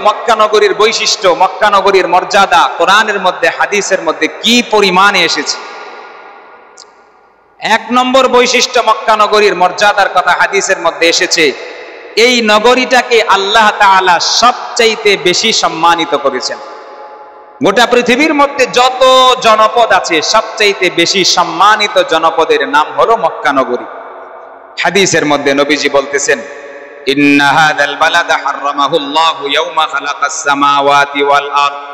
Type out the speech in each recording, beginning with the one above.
মক্কা নগরীর বৈশিষ্ট্য, মক্কা নগরীর মর্যাদা কোরআনের মধ্যে হাদিসের মধ্যে কি পরিমাণে এসেছে। এক নম্বর বৈশিষ্ট্য মক্কা নগরীর মর্যাদার কথা হাদিসের মধ্যে এসেছে, এই নগরীটাকে আল্লাহ তাআলা সবচাইতে বেশি সম্মানিত করেছেন। গোটা পৃথিবীর মধ্যে যত জনপদ আছে সবচাইতে বেশি সম্মানিত জনপদের নাম হলো মক্কা নগরী। হাদিসের মধ্যে নবীজি বলতেছেন, ইন্না হাযাল বালাদা হারামাহুল্লাহু ইয়াওমা খালাকাস সামাওয়াতি ওয়াল আরদ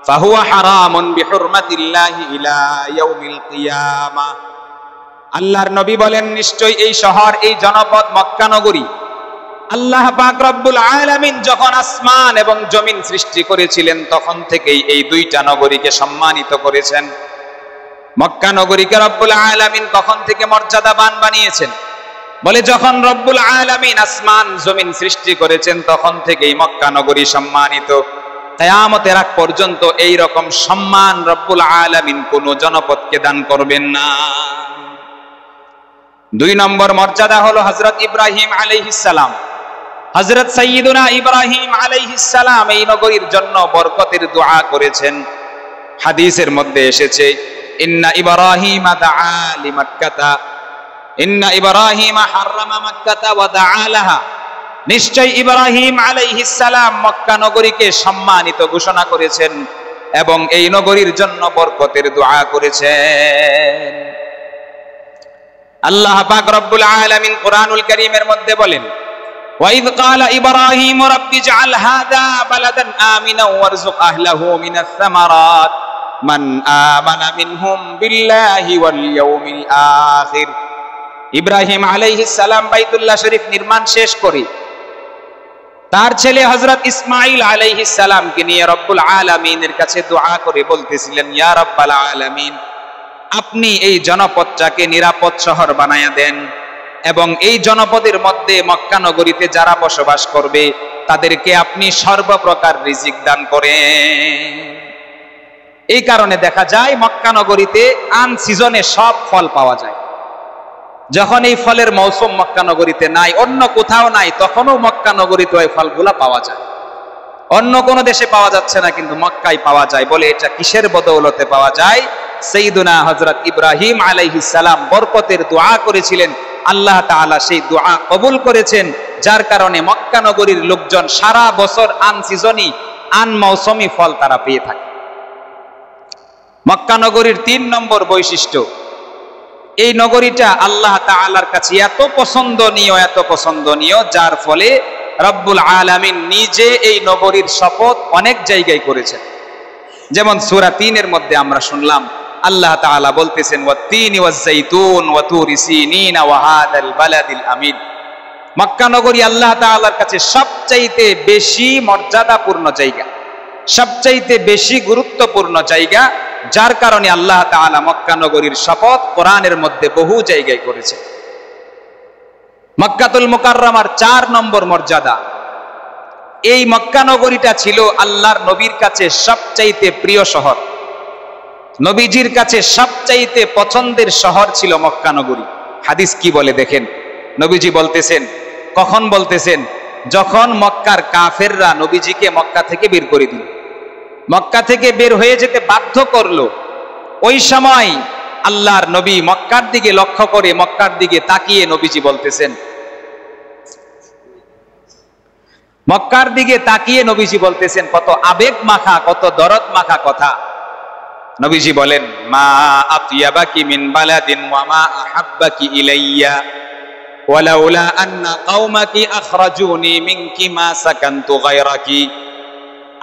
ফাহুয়া হারামুন বিহুরমাতিল্লাহি ইলা ইয়াউমিল কিয়ামাহ। আল্লাহর নবী বলেন, নিশ্চয়ই এই শহর, এই জনপদ মক্কা নগরী, আল্লাহ পাক রব্বুল আলামিন যখন আসমান এবং জমিন সৃষ্টি করেছিলেন তখন থেকেই এই দুইটা নগরীকে সম্মানিত করেছেন। মক্কা নগরীকে রব্বুল আলামিন কখন থেকে মর্যাদাবান বানিয়েছেন? বলে যখন রব্বুল আলামিন আসমান জমিন সৃষ্টি করেছেন তখন থেকেই মক্কা নগরী সম্মানিত। কিয়ামতের আগ পর্যন্ত এই রকম সম্মান রব্বুল আলামিন কোন জনপদকে দান করবেন না। দুই নম্বর মর্যাদা হলো হযরত ইব্রাহিম আলাইহিস সালাম। হযরত সাইয়্যিদুনা ইব্রাহিম আলাইহিস সালাম এই নগরীর জন্য বরকতের দোয়া করেছেন। হাদিসের মধ্যে এসেছে, ইন্না ইব্রাহিমা দাআ লিমাক্কাতা, ইন্না ইব্রাহিমা হাররামা মাক্কাতা ওয়া দাআ লাহা। নিশ্চয় ইব্রাহিম আলাইহিস সালাম মক্কা নগরীকে সম্মানিত ঘোষণা করেছেন এবং এই নগরীর জন্য বরকতের দোয়া করেছেন। আল্লাহ পাক রব্বুল আলামিন কোরআনুল কারীমের মধ্যে বলেন, وَإِذْ قَالَ إِبْرَاهِيمُ رَبِّ اجْعَلْ هَذَا بَلَدًا آمِنًا وَارْزُقْ أَهْلَهُ مِنَ الثَّمَرَاتِ مَنْ آمَنَ مِنْهُمْ بِاللَّهِ وَالْيَوْمِ الْآخِرِ। ইব্রাহিম আলাইহিস সালাম বাইতুল্লাহ শরীফ নির্মাণ শেষ করে তার ছেলে হযরত ইসমাঈল আলাইহিস সালামকে নিয়ে রব্বুল আলামিনের কাছে দোয়া করে বলতেছিলেন, ইয়া রাব্বাল আলামিন, আপনি এই জনপদটাকে নিরাপদ শহর বানায়া দেন এবং এই জনপদের মধ্যে মক্কা নগরীতে যারা বসবাস করবে তাদেরকে আপনি সর্বপ্রকার রিজিক দান করেন। এই কারণে দেখা যায় মক্কা নগরীতে আন সিজনে সব ফল পাওয়া যায়। যখন এই ফলের মৌসুম মক্কা নগরীতে নাই, অন্য কোথাও নাই, তখনও মক্কা নগরীতে ওই ফলগুলা পাওয়া যায়। অন্য কোনো দেশে পাওয়া যাচ্ছে না, কিন্তু মক্কায় পাওয়া যায়। বলে এটা কিসের বদৌলতে পাওয়া যায়? সাইয়্যিদুনা হযরত ইব্রাহিম আলাইহিস সালাম বরকতের দোয়া করেছিলেন, আল্লাহ তাআলা সেই দোয়া কবুল করেছেন, যার কারণে মক্কা নগরীর লোকজন সারা বছর আন সিজনি, আন মৌসুমি ফল তারা পেয়ে থাকে। মক্কা নগরীর ৩ নম্বর বৈশিষ্ট্য, এই নগরীটা আল্লাহ তাআলার কাছে এত পছন্দনীয়, যার ফলে রব্বুল আলামিন নিজে এই নগরীর শপথ অনেক জায়গায় করেছেন। যেমন সূরা ৩-এর মধ্যে আমরা শুনলাম আল্লাহ তাআলা বলতেছেন, ওয়াত-তিনি ওয়াজ-যাইতুন ওয়া তুরি সিনিন ওয়া হাদাল বালাদিল আমিন। মক্কা নগরী আল্লাহ তাআলার কাছে সবচাইতে বেশি মর্যাদাপূর্ণ জায়গা, সবচাইতে বেশি গুরুত্বপূর্ণ জায়গা, যার কারণে আল্লাহ তাআলা মক্কা নগরীর শপথ কোরআনের মধ্যে বহু জায়গায় করেছে। মক্কাতুল মুকাররমার ৪ নম্বর মর্যাদা, এই মক্কা নগরীটা ছিল আল্লাহর নবীর কাছে সবচাইতে প্রিয় শহর। নবীজির কাছে সবচাইতে পছন্দের শহর ছিল মক্কা নগরী। হাদিস কি বলে দেখেন, নবীজি বলতেছেন, কখন বলতেছেন? যখন মক্কার কাফেররা নবীজিকে মক্কা থেকে বের করে দিল, মক্কা থেকে বের হয়ে যেতে বাধ্য করলো, ওই সময় আল্লাহর নবী মক্কার দিকে লক্ষ্য করে, মক্কার দিকে তাকিয়ে নবীজি বলতেছেন, মক্কার দিকে তাকিয়ে নবীজি বলতেছেন, কত আবেগ মাখা, কত দরদ মাখা কথা। নবীজি বলেন, মা আতিয়াবাকি মিন বালাদিন ওয়া মা আহাব্বাকি ইলাইয়া ওয়ালাউলা আন্না কওমাকি আখরাজুনি মিনকি মা সাকানতু গায়রাকি।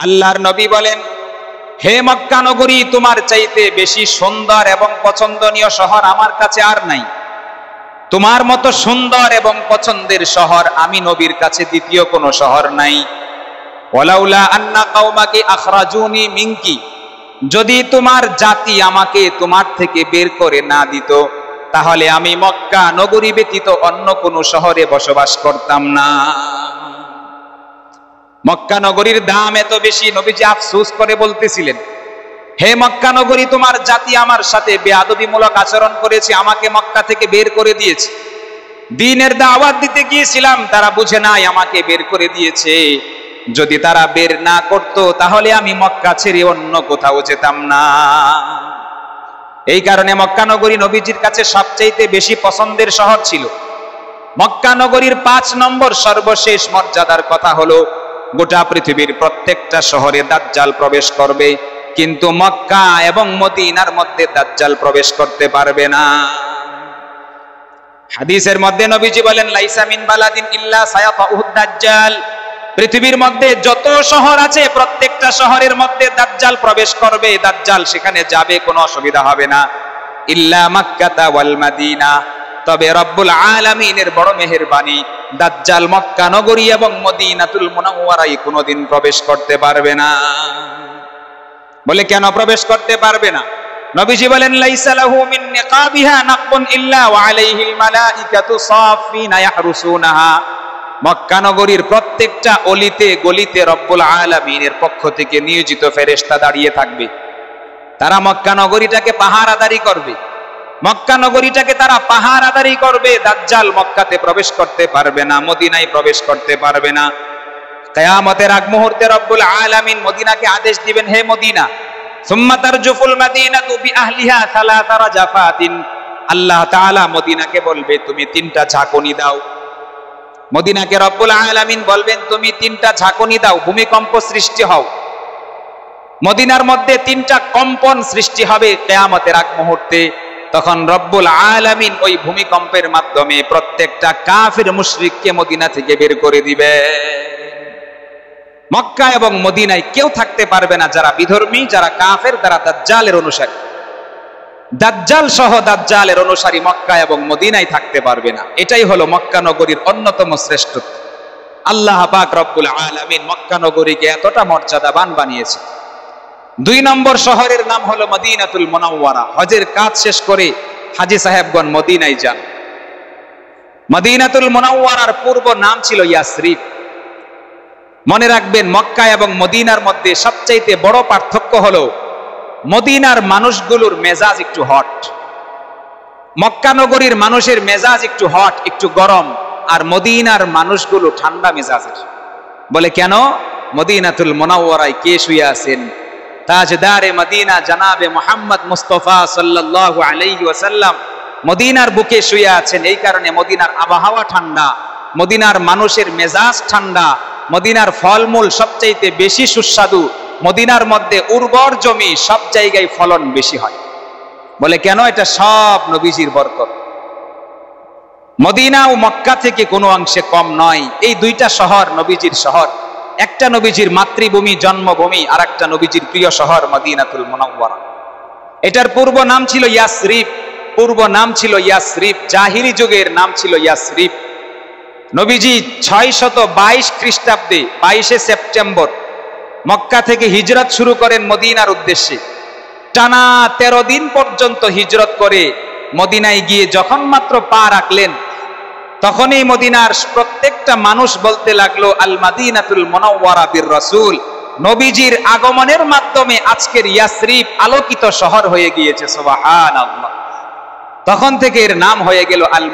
আল্লাহর নবী বলেন, হে মক্কা নগরী, তোমার চাইতে বেশি সুন্দর এবং পছন্দনীয় শহর আমার কাছে আর নাই। তোমার মতো সুন্দর এবং পছন্দের শহর আমি নবীর কাছে দ্বিতীয় কোনো শহর নাই। ওয়ালাউলা আন্না কওমাকি আখরাজুনি মিনকি, যদি তোমার জাতি আমাকে তোমার থেকে বের করে না দিত, তাহলে আমি মক্কা নগরী ব্যতীত অন্য কোনো শহরে বসবাস করতাম না। মক্কা নগরীর দাম এত বেশি, নবীজি আফসোস করে বলতেছিলেন, হে মক্কা নগরী, তোমার জাতি আমার সাথে বেয়াদবিমূলক আচরণ করেছে, আমাকে মক্কা থেকে বের করে দিয়েছে। দ্বীনের দাওয়াত দিতে গিয়েছিলাম, তারা বুঝে নাই আমাকে বের করে দিয়েছে। যদি তারা বের না করত তাহলে আমি মক্কা ছেড়ে অন্য কোথাও যেতাম না। এই কারণে মক্কা নগরী নবীজির কাছে সবচাইতে বেশি পছন্দের শহর ছিল। মক্কা নগরীর 5 নম্বর সর্বশেষ মর্যাদার কথা হলো, গোটা পৃথিবীর প্রত্যেকটা শহরে দাজ্জাল প্রবেশ করবে, কিন্তু মক্কা এবং মদিনার মধ্যে দাজ্জাল প্রবেশ করতে পারবে না। হাদিসের মধ্যে নবীজি বলেন, লাইসা মিন বালাদিন ইল্লা সায়াতাউদ দাজ্জাল। পৃথিবীর মধ্যে যত শহর আছে প্রত্যেকটা শহরের মধ্যে দাজ্জাল প্রবেশ করবে, দাজ্জাল সেখানে যাবে, কোনো অসুবিধা হবে না। ইল্লা মক্কা ওয়াল মদিনা, তবে রব্বুল আলামিনের বড় মেহেরবানি, দাজ্জাল মক্কা নগরী এবং মদিনাতুল মুনাওয়ারায় কোনোদিন প্রবেশ করতে পারবে না। বলে কেন প্রবেশ করতে পারবে না? নবীজি বলেন, লাইসা লাহু মিন নিকাবিহা নাকবুন ইল্লা ওয়া আলাইহিল মালাইকাতু সাফিনা ইয়াহরুসুনাহা। মক্কা নগরীর প্রত্যেকটা অলিতে গলিতে রব্বুল আলামিনের পক্ষ থেকে নিয়োজিত ফেরেশতা দাঁড়িয়ে থাকবে। তারা মক্কা নগরীটাকে পাহারাদারি করবে, মক্কা নগরীটাকে তারা পাহারাদারি করবে। দাজ্জাল মক্কাতে প্রবেশ করতে পারবে না, মদিনায় প্রবেশ করতে পারবে না। কিয়ামতের আগ মুহূর্তে রব্বুল আলামিন মদিনাকে আদেশ দিবেন, হে মদিনা, সুম্মা তারজুফুল মাদিনাতু বিআহলিহা সালাসা রাজাফাতিন। আল্লাহ তাআলা মদিনাকে বলবে, তুমি 3টা ঝাঁকুনি দাও। মদিনাকে রব্বুল আলামিন বলবেন, তুমি 3টা ঝাঁকুনি দাও, ভূমিকম্প সৃষ্টি হও। মদিনার মধ্যে 3টা কম্পন সৃষ্টি হবে কিয়ামতের আগ মুহূর্তে। তখন রব্বুল আলামিন ওই ভূমিকম্পের মাধ্যমে প্রত্যেকটা কাফির মুশরিককে মদিনা থেকে বের করে দিবে। মক্কা এবং মদিনায় কেউ থাকতে পারবে না যারা বিধর্মী, যারা কাফের, যারা দাজ্জালের অনুসারী। দাজ্জাল সহ দাজ্জালের অনুসারী মক্কা এবং মদিনায় থাকতে পারবে না। এটাই হলো মক্কা নগরীর অন্যতম শ্রেষ্ঠত্ব। আল্লাহ পাক রব্বুল আলামিন মক্কা নগরীকে এতটা মর্যাদাবান বানিয়েছে। 2 নম্বর শহরের নাম হলো মদিনাতুল মুনাওয়ারা। হজের কাজ শেষ করে হাজী সাহেবগণ মদিনায় যান। মদিনাতুল মুনাওয়ারার পূর্ব নাম ছিল ইয়াসরিব। মনে রাখবেন, মক্কা এবং মদিনার মধ্যে সবচাইতে বড় পার্থক্য হলো মদিনার মানুষগুলোর মেজাজ একটু হট। মক্কা নগরীর মানুষের মেজাজ একটু হট, একটু গরম, আর মদিনার মানুষগুলো ঠান্ডা মেজাজের। বলে কেন? মদিনাতুল মুনাওয়ারায় কে শুয়ে আছেন? তাজদারে মদিনা জনাবে মুহাম্মদ মুস্তাফা সাল্লাল্লাহু আলাইহি ওয়াসাল্লাম মদিনার বুকে শুয়ে আছেন। এই কারণে মদিনার আবহাওয়া ঠান্ডা, মদিনার মানুষের মেজাজ ঠান্ডা, মদিনার ফলমূল সবচাইতে বেশি সুস্বাদু, মদিনার মধ্যে উর্বর জমি, সব জায়গায় ফলন বেশি হয়। বলে কেন? এটা সব নবীজির বরকত। মদিনা ও মক্কা থেকে কোনো অংশে কম নয়। এই 2টা শহর নবীজির শহর। একটা নবীজির মাতৃভূমি, জন্মভূমি, আর একটা নবীজির প্রিয় শহর মদিনাতুল মুনাওয়ারা। এটার পূর্ব নাম ছিল ইয়াসরিব। পূর্ব নাম ছিল ইয়াসরিব, জাহিলি যুগের নাম ছিল ইয়াসরিব। নবীজি 622 খ্রিস্টাব্দে 22শে সেপ্টেম্বর মক্কা থেকে হিজরত শুরু করেন মদিনার উদ্দেশ্যে। টানা 13 দিন পর্যন্ত হিজরত করে মদিনায় গিয়ে যখন মাত্র পা রাখলেন, তখনই মদিনার প্রত্যেকটা মানুষ বলতে লাগলো, আল মাদিনাতুল মুনাওয়ারা বির রাসূল। নবীজির আগমনের মাধ্যমে আজকের ইয়াসরিব আলোকিত শহর হয়ে গিয়েছে। সুবহানাল্লাহ। তখন থেকে এর নাম হয়ে গেল আল